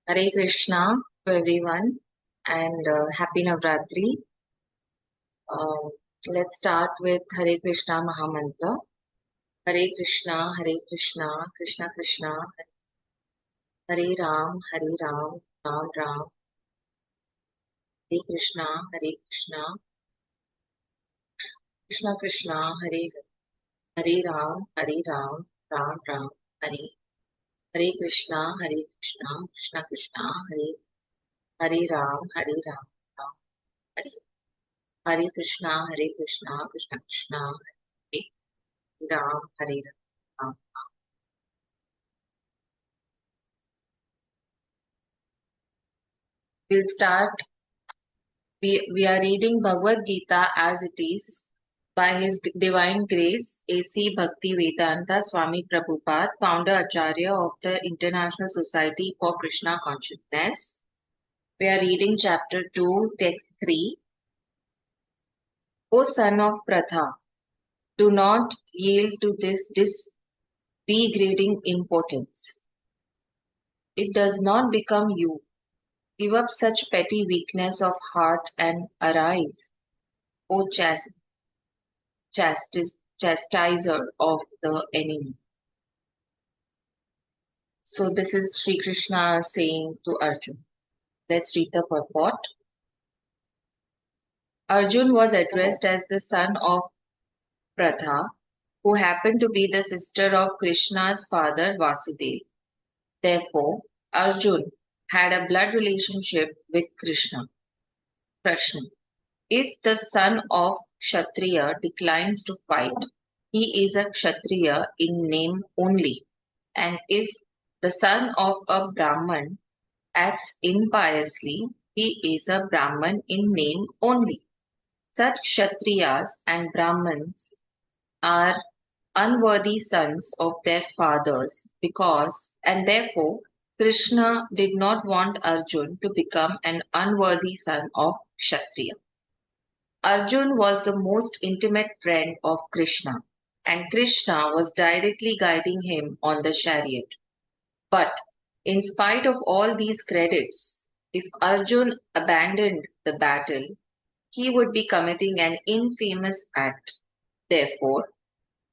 Hare Krishna to everyone and Happy Navratri. Uh, let's start with Hare Krishna Mahamantra. Hare Krishna, Krishna Krishna, Hare Ram, Ram Ram, Hare Krishna, Krishna Krishna, Hare Ram, Ram Ram, Hare Krishna, Krishna Krishna, Hare Ram, Ram Hare. Hare Krishna, Krishna Krishna, Hare Ram, Ram. We'll start. We are reading Bhagwat Geeta as it is by His Divine Grace A.C. Bhakti Vedanta Swami Prabhupada, founder Acharya of the International Society for Krishna Consciousness. We are reading chapter 2, text 3. O son of Pratha, do not yield to this degrading impotence. It does not become you. Give up such petty weakness of heart and arise, O chastiser of the enemy. So this is Sri Krishna saying to Arjun. Let's read the purport. Arjun was addressed as the son of Pratha, who happened to be the sister of Krishna's father Vasudeva. Therefore, Arjun had a blood relationship with Krishna. If the son of Kshatriya declines to fight, he is a Kshatriya in name only. And if the son of a Brahman acts impiously, he is a Brahman in name only. Such Kshatriyas and Brahmans are unworthy sons of their fathers and therefore Krishna did not want Arjun to become an unworthy son of Kshatriya. Arjun was the most intimate friend of Krishna, and Krishna was directly guiding him on the chariot. But in spite of all these credits, if Arjun abandoned the battle, he would be committing an infamous act. Therefore,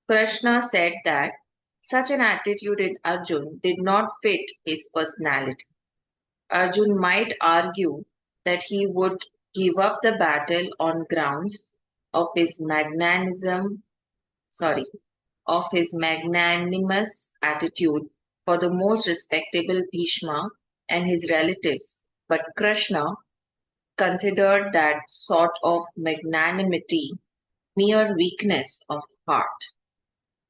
Krishna said that such an attitude in Arjun did not fit his personality. Arjun might argue that he would give up the battle on grounds of his of his magnanimous attitude for the most respectable Bhishma and his relatives, but Krishna considered that sort of magnanimity mere weakness of heart.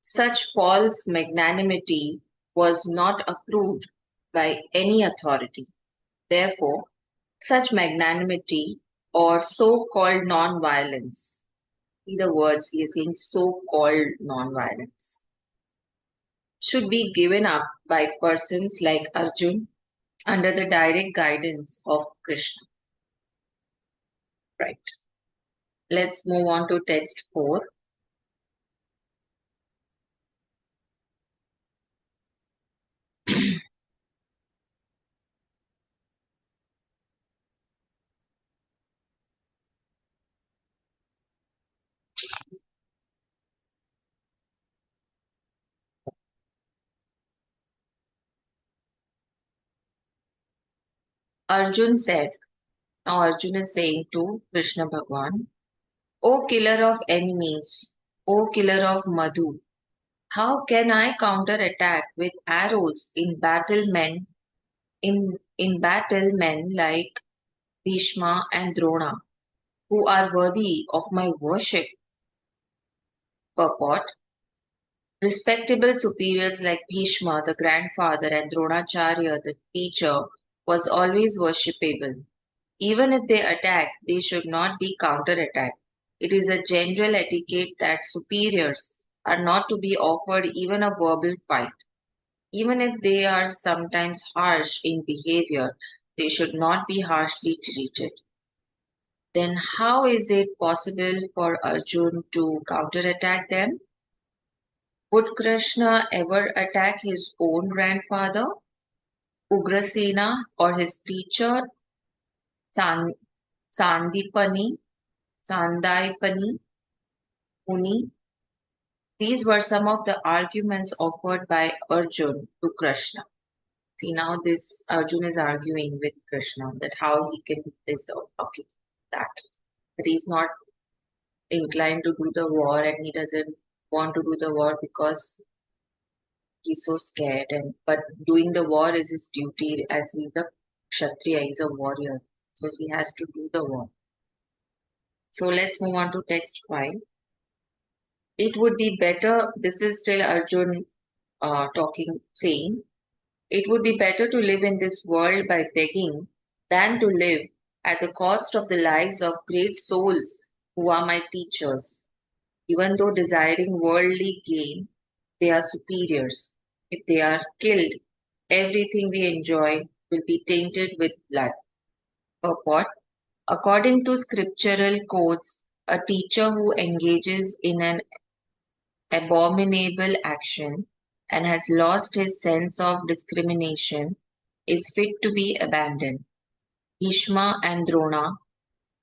Such false magnanimity was not approved by any authority. Therefore, such magnanimity or so-called non-violence, see the words he is saying, so-called non-violence, should be given up by persons like Arjun under the direct guidance of Krishna. Right. Let's move on to text 4. Arjun said, now Arjun is saying to Krishna Bhagwan, O killer of enemies, O killer of Madhu, how can I counterattack with arrows in battle men like Bhishma and Drona, who are worthy of my worship? Purport. Respectable superiors like Bhishma, the grandfather, and Dronacharya, the teacher, was always worshipable. Even if they attack, they should not be counterattacked. It is a general etiquette that superiors are not to be offered even a verbal fight. Even if they are sometimes harsh in behavior, they should not be harshly treated. Then how is it possible for Arjun to counterattack them? Would Krishna ever attack his own grandfather? Ugrasena or his teacher San, Sandipani, Sandaipani Muni. These were some of the arguments offered by Arjun to Krishna. See, now this Arjun is arguing with Krishna that how he can do this or okay, that. But he's not inclined to do the war and he doesn't want to do the war because he's so scared. And but doing the war is his duty as he's a Kshatriya, he's a warrior. So he has to do the war. So let's move on to text 5. It would be better, this is still Arjun talking, saying, it would be better to live in this world by begging than to live at the cost of the lives of great souls who are my teachers. Even though desiring worldly gain, they are superiors. If they are killed, everything we enjoy will be tainted with blood. Purport. According to scriptural codes, a teacher who engages in an abominable action and has lost his sense of discrimination is fit to be abandoned. Bhishma and Drona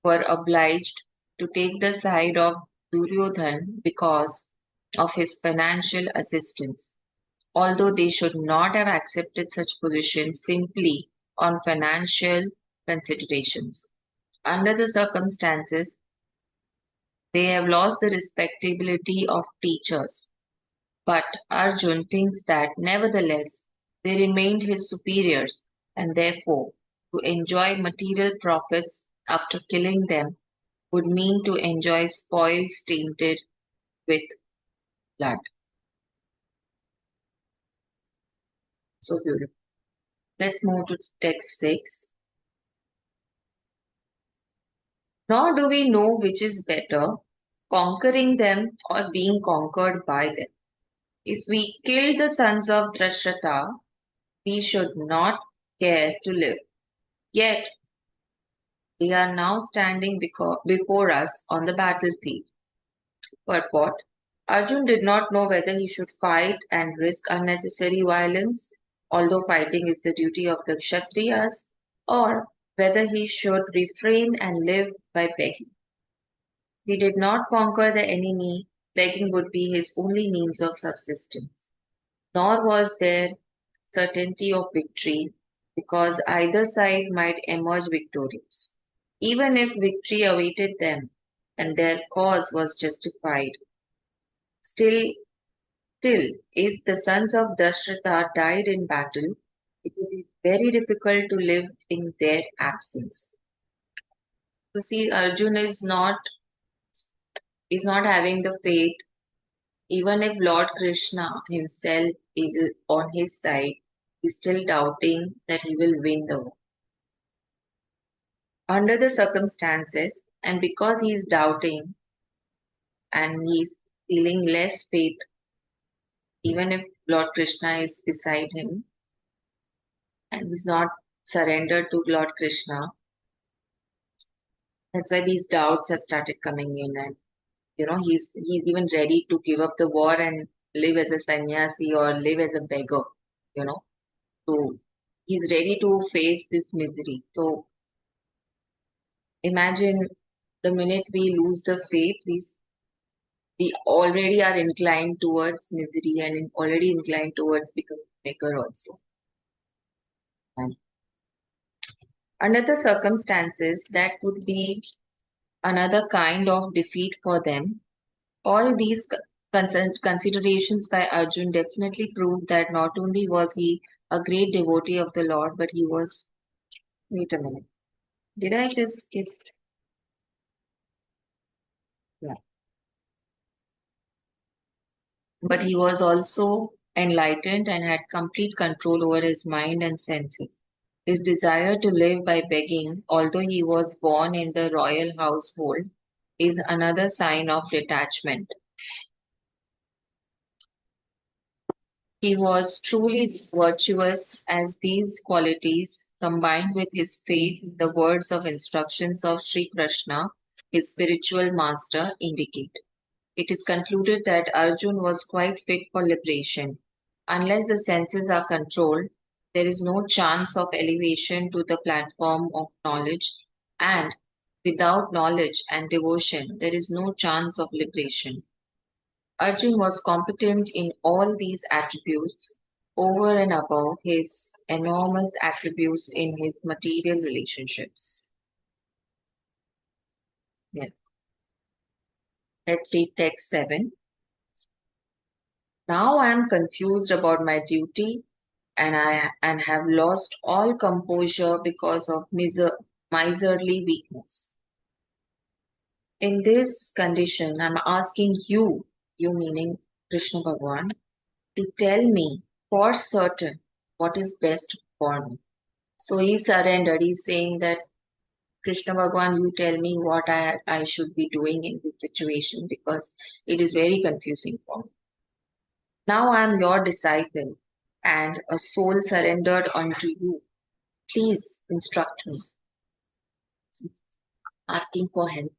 were obliged to take the side of Duryodhan because of his financial assistance, although they should not have accepted such positions simply on financial considerations. Under the circumstances, they have lost the respectability of teachers. But Arjun thinks that nevertheless they remained his superiors, and therefore to enjoy material profits after killing them would mean to enjoy spoils tainted with blood. So beautiful. Let's move to text 6. Nor do we know which is better, conquering them or being conquered by them. If we killed the sons of Drashratha, we should not care to live. Yet they are now standing before us on the battlefield. Purport. Arjun did not know whether he should fight and risk unnecessary violence, although fighting is the duty of the Kshatriyas, or whether he should refrain and live by begging. He did not conquer the enemy, begging would be his only means of subsistence. Nor was there certainty of victory, because either side might emerge victorious. Even if victory awaited them and their cause was justified, still, still, if the sons of Dashratha died in battle, it would be very difficult to live in their absence. So see, Arjun is not having the faith, even if Lord Krishna himself is on his side, he's still doubting that he will win the war. Under the circumstances, and because he's doubting and he's feeling less faith, even if Lord Krishna is beside him and he's not surrendered to Lord Krishna, that's why these doubts have started coming in, and he's even ready to give up the war and live as a sannyasi or live as a beggar, you know. So he's ready to face this misery. So imagine the minute we lose the faith, we already are inclined towards misery and already inclined towards becoming beggar also. And under the circumstances, that would be another kind of defeat for them. All these considerations by Arjun definitely prove that not only was he a great devotee of the Lord, but he was. Wait a minute. Did I just skip? Yeah. But he was also enlightened and had complete control over his mind and senses. His desire to live by begging, although he was born in the royal household, is another sign of detachment. He was truly virtuous, as these qualities, combined with his faith in the words of instructions of Sri Krishna, his spiritual master, indicate. It is concluded that Arjun was quite fit for liberation. Unless the senses are controlled, There is no chance of elevation to the platform of knowledge, and without knowledge and devotion, there is no chance of liberation. Arjun was competent in all these attributes over and above his enormous attributes in his material relationships. Yeah. Let's read text 7. Now I am confused about my duty and have lost all composure because of miserly weakness. In this condition, I'm asking you, you meaning Krishna Bhagwan, to tell me for certain what is best for me. So he surrendered. He's saying that Krishna Bhagwan, you tell me what I should be doing in this situation because it is very confusing for me. Now I am your disciple and a soul surrendered unto you. Please instruct me. Asking for help.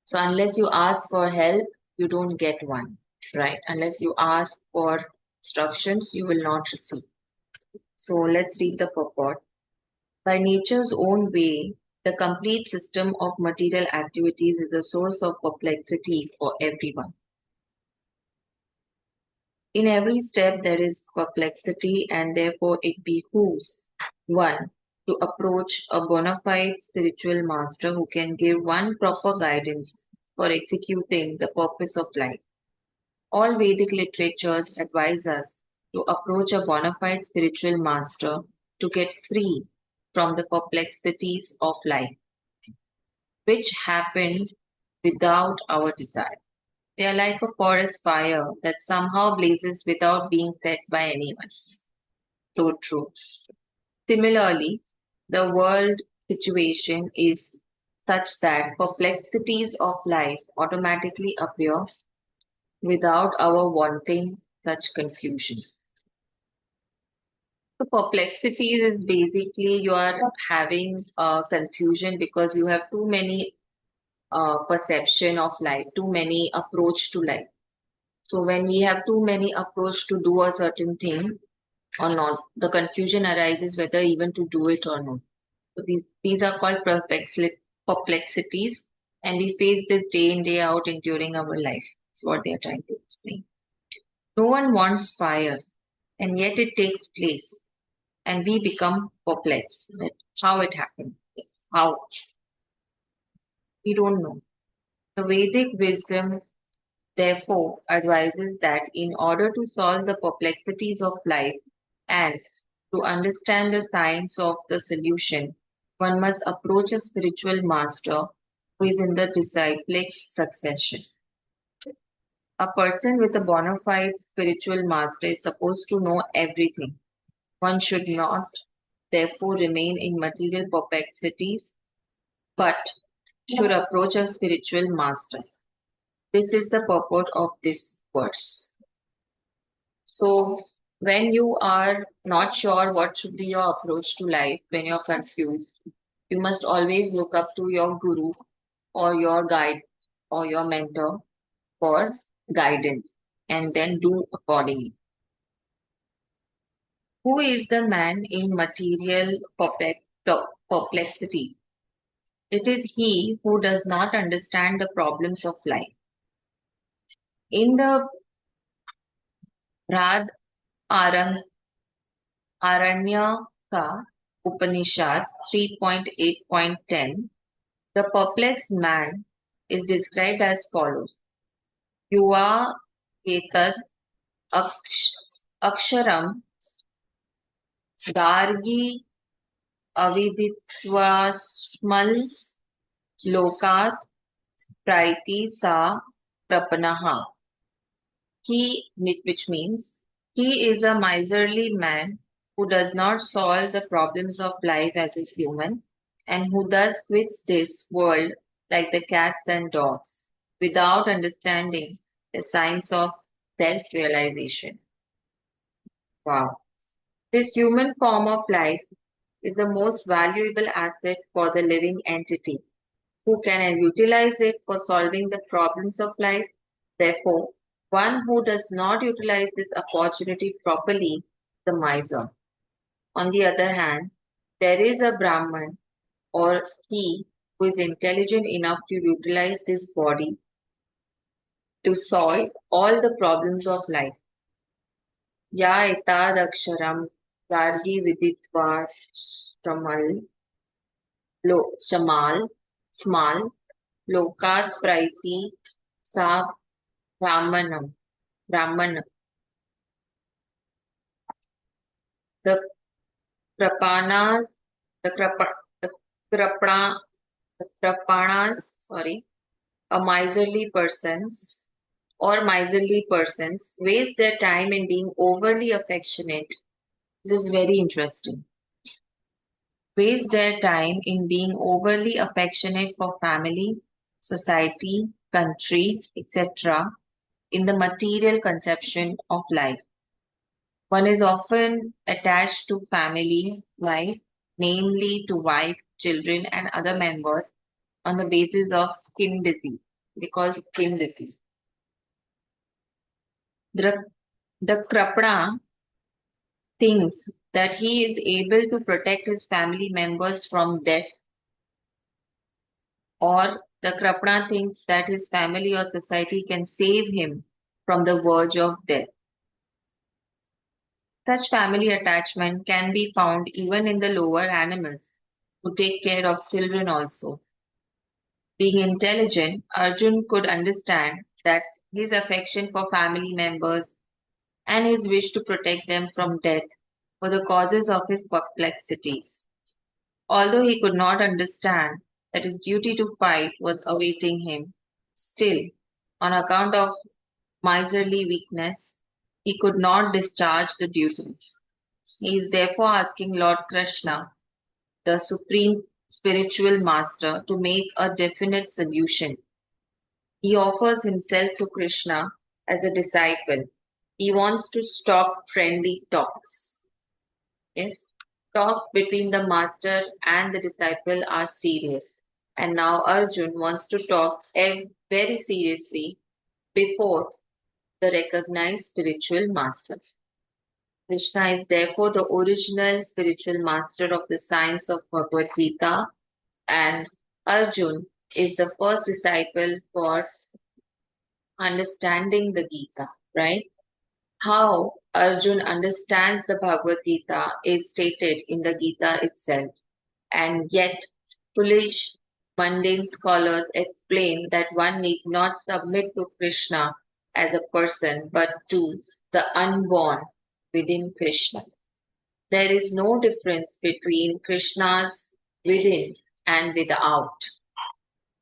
So unless you ask for help, you don't get one, right? Unless you ask for instructions, you will not receive. So let's read the purport. By nature's own way, the complete system of material activities is a source of perplexity for everyone. In every step, there is perplexity, and therefore it behooves one to approach a bona fide spiritual master who can give one proper guidance for executing the purpose of life. All Vedic literatures advise us to approach a bona fide spiritual master to get free from the perplexities of life, which happened without our desire. They are like a forest fire that somehow blazes without being set by anyone. So true. Similarly, the world situation is such that perplexities of life automatically appear without our wanting such confusion. So perplexities is basically you are having confusion because you have too many perception of life, too many approach to life. So when we have too many approach to do a certain thing or not, the confusion arises whether even to do it or not. So these are called perplexities, and we face this day in day out in during our life. That's what they are trying to explain. No one wants fire, and yet it takes place, and we become perplexed. That how it happened, how we don't know. The Vedic wisdom therefore advises that in order to solve the perplexities of life and to understand the science of the solution, one must approach a spiritual master who is in the disciplic succession. A person with a bona fide spiritual master is supposed to know everything. One should not, therefore, remain in material perplexities, but should approach a spiritual master. This is the purport of this verse. So, when you are not sure what should be your approach to life, when you're confused, you must always look up to your guru or your guide or your mentor for guidance and then do accordingly. Who is the man in material perplexity? It is he who does not understand the problems of life. In the Brad Aranyaka Upanishad 3.8.10, the perplexed man is described as follows. Yuva etad aksharam dargi aviditvasmal lokat praiti sa prapanaha. Which means he is a miserly man who does not solve the problems of life as a human and who thus quits this world like the cats and dogs without understanding the science of self-realization. Wow. This human form of life is the most valuable asset for the living entity who can utilize it for solving the problems of life. Therefore, one who does not utilize this opportunity properly is the miser. On the other hand, there is a Brahman or he who is intelligent enough to utilize this body to solve all the problems of life. Ya etadaksharam gargi viditva shamal shamal smal lokat praiti sa brahmanam. The krapanas the krapa the krapana the krapanas a miserly persons waste their time in being overly affectionate. This is very interesting. Waste their time in being overly affectionate for family, society, country, etc. in the material conception of life. One is often attached to family life, namely to wife, children, and other members on the basis of skin disease. They call it skin disease. The Krapna thinks that he is able to protect his family members from death, or the Krapna thinks that his family or society can save him from the verge of death. Such family attachment can be found even in the lower animals, who take care of children also. Being intelligent, Arjun could understand that his affection for family members and his wish to protect them from death were the causes of his perplexities. Although he could not understand that his duty to fight was awaiting him, still, on account of miserly weakness, he could not discharge the duty. He is therefore asking Lord Krishna, the supreme spiritual master, to make a definite solution. He offers himself to Krishna as a disciple. He wants to stop friendly talks. Yes, talks between the master and the disciple are serious. And now Arjun wants to talk very seriously before the recognized spiritual master. Krishna is therefore the original spiritual master of the science of Bhagwat Geeta, and Arjun is the first disciple for understanding the Gita, right? How Arjun understands the Bhagavad Gita is stated in the Gita itself, and yet foolish, mundane scholars explain that one need not submit to Krishna as a person but to the unborn within Krishna. There is no difference between Krishna's within and without.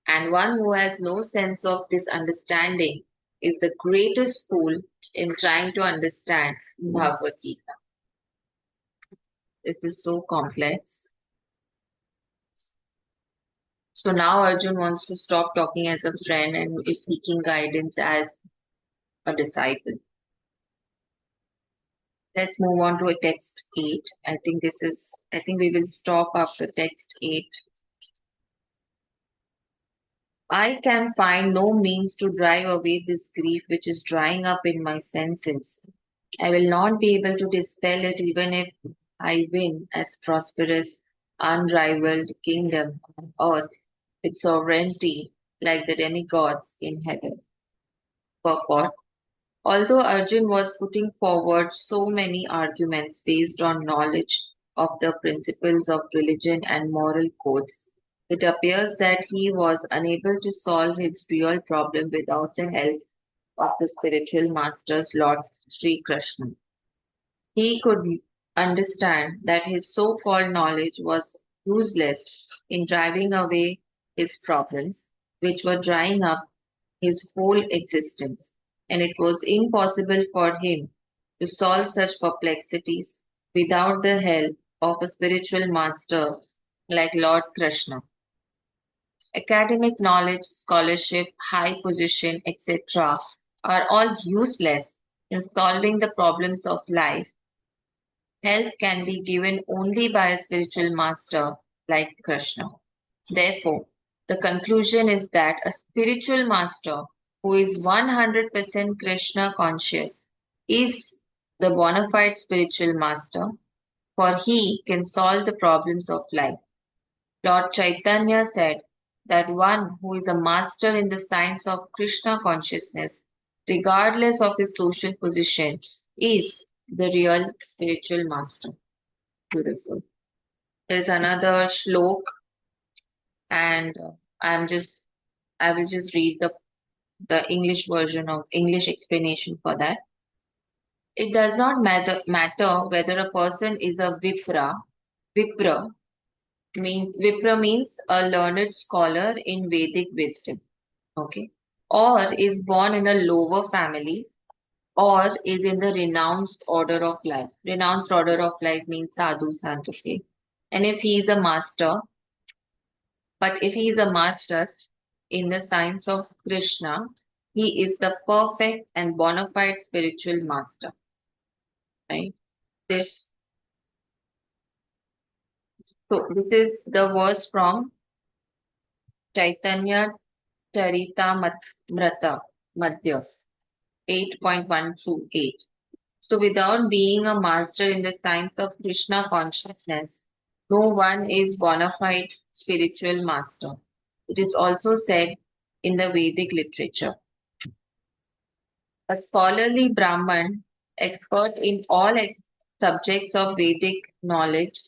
And one who has no sense of this understanding is the greatest fool in trying to understand Bhagavad Gita. This is so complex. So now Arjun wants to stop talking as a friend and is seeking guidance as a disciple. Let's move on to text 8. I think we will stop after text 8. I can find no means to drive away this grief which is drying up in my senses. I will not be able to dispel it even if I win as prosperous, unrivaled kingdom on earth with sovereignty like the demigods in heaven. Purport. Although Arjun was putting forward so many arguments based on knowledge of the principles of religion and moral codes, it appears that he was unable to solve his real problem without the help of the spiritual masters, Lord Sri Krishna. He could understand that his so-called knowledge was useless in driving away his problems, which were drying up his whole existence, and it was impossible for him to solve such perplexities without the help of a spiritual master like Lord Krishna. Academic knowledge, scholarship, high position, etc., are all useless in solving the problems of life. Help can be given only by a spiritual master like Krishna. Therefore, the conclusion is that a spiritual master who is 100% Krishna conscious is the bona fide spiritual master, for he can solve the problems of life. Lord Chaitanya said that one who is a master in the science of Krishna consciousness, regardless of his social position, is the real spiritual master. Beautiful. There's another shlok, and I'm just I will just read the English version of English explanation for that. It does not matter whether a person is a Vipra Vipra means a learned scholar in Vedic wisdom, okay, or is born in a lower family, or is in the renounced order of life. Renounced order of life means sadhu sant, okay. And if he is a master, but if he is a master in the science of Krishna, he is the perfect and bona fide spiritual master, right? This this is the verse from Chaitanya Charitamrita Madhya 8.1 through 8. So without being a master in the science of Krishna consciousness, no one is bona fide spiritual master. It is also said in the Vedic literature. A scholarly Brahman, expert in all subjects of Vedic knowledge,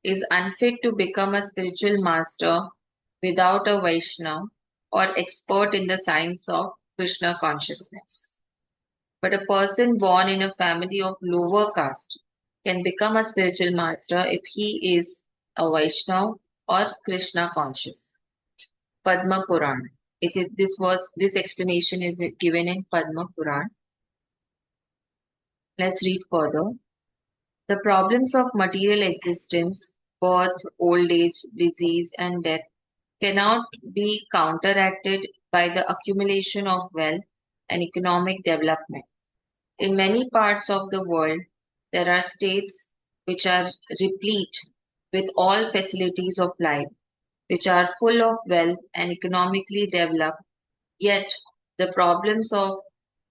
is unfit to become a spiritual master without a Vaishnava or expert in the science of Krishna consciousness. But a person born in a family of lower caste can become a spiritual master if he is a Vaishnava or Krishna conscious. Padma Puran. This explanation is given in Padma Puran. Let's read further. The problems of material existence, birth, old age, disease, and death cannot be counteracted by the accumulation of wealth and economic development. In many parts of the world, there are states which are replete with all facilities of life, which are full of wealth and economically developed, yet the problems of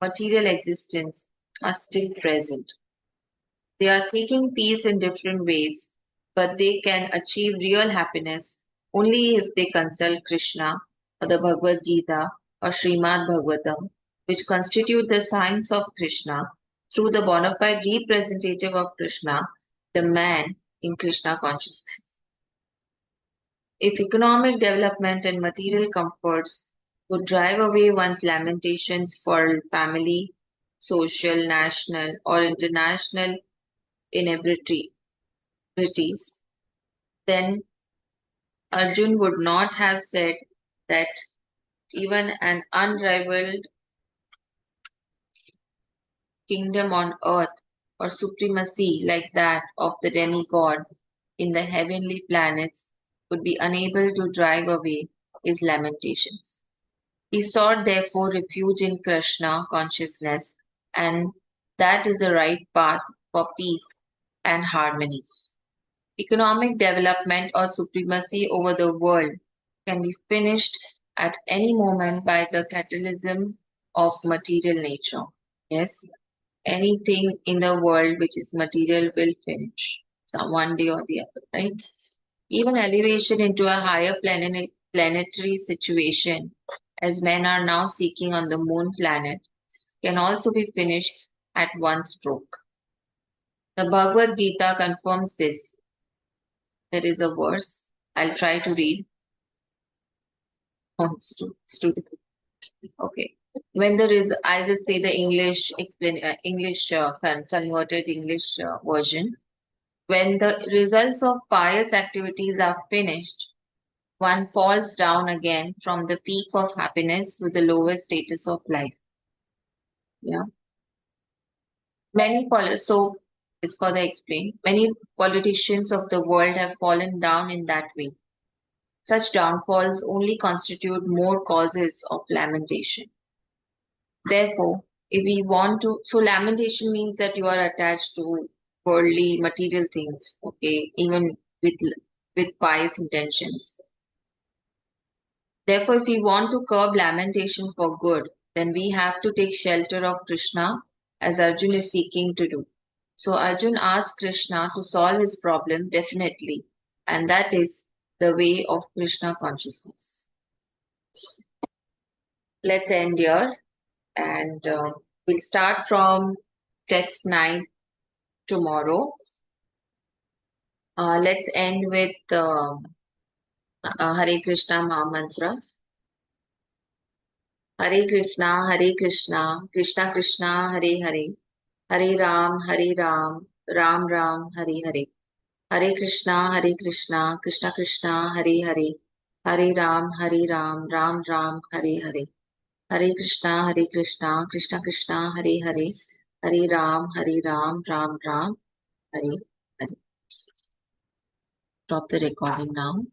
material existence are still present. They are seeking peace in different ways, but they can achieve real happiness only if they consult Krishna or the Bhagwat Geeta or Srimad Bhagavatam, which constitute the science of Krishna through the bona fide representative of Krishna, the man in Krishna consciousness. If economic development and material comforts would drive away one's lamentations for family, social, national, or international inebrities, then Arjun would not have said that even an unrivaled kingdom on earth or supremacy like that of the demigod in the heavenly planets would be unable to drive away his lamentations. He sought therefore refuge in Krishna consciousness, and that is the right path for peace and harmony. Economic development or supremacy over the world can be finished at any moment by the catalysm of material nature. Yes, anything in the world which is material will finish one day or the other, right? Even elevation into a higher planetary situation, as men are now seeking on the moon planet, can also be finished at one stroke. The Bhagwat Gita confirms this. There is a verse. I'll try to read. Oh, it's too difficult. Okay. When there is, I just say the converted English version. When the results of pious activities are finished, one falls down again from the peak of happiness to the lowest status of life. Yeah. So it's further explained. Many politicians of the world have fallen down in that way. Such downfalls only constitute more causes of lamentation. Therefore, if we want to, so lamentation means that you are attached to worldly material things, okay, even with pious intentions. Therefore, if we want to curb lamentation for good, then we have to take shelter of Krishna as Arjuna is seeking to do. So Arjun asked Krishna to solve his problem definitely, and that is the way of Krishna consciousness. Let's end here, and we'll start from text 9 tomorrow. Let's end with Hare Krishna Maha Mantra. Hare Krishna, Krishna Krishna, Hare Hare, Hare Ram, Ram Ram, Hare Hare. Hare Krishna, Krishna Krishna, Hare Hare, Hare Ram, Ram Ram, Hare Hare. Hare Krishna, Krishna Krishna, Hare Hare, Hare Ram, Ram Ram, Hare Hare. Stop the recording now.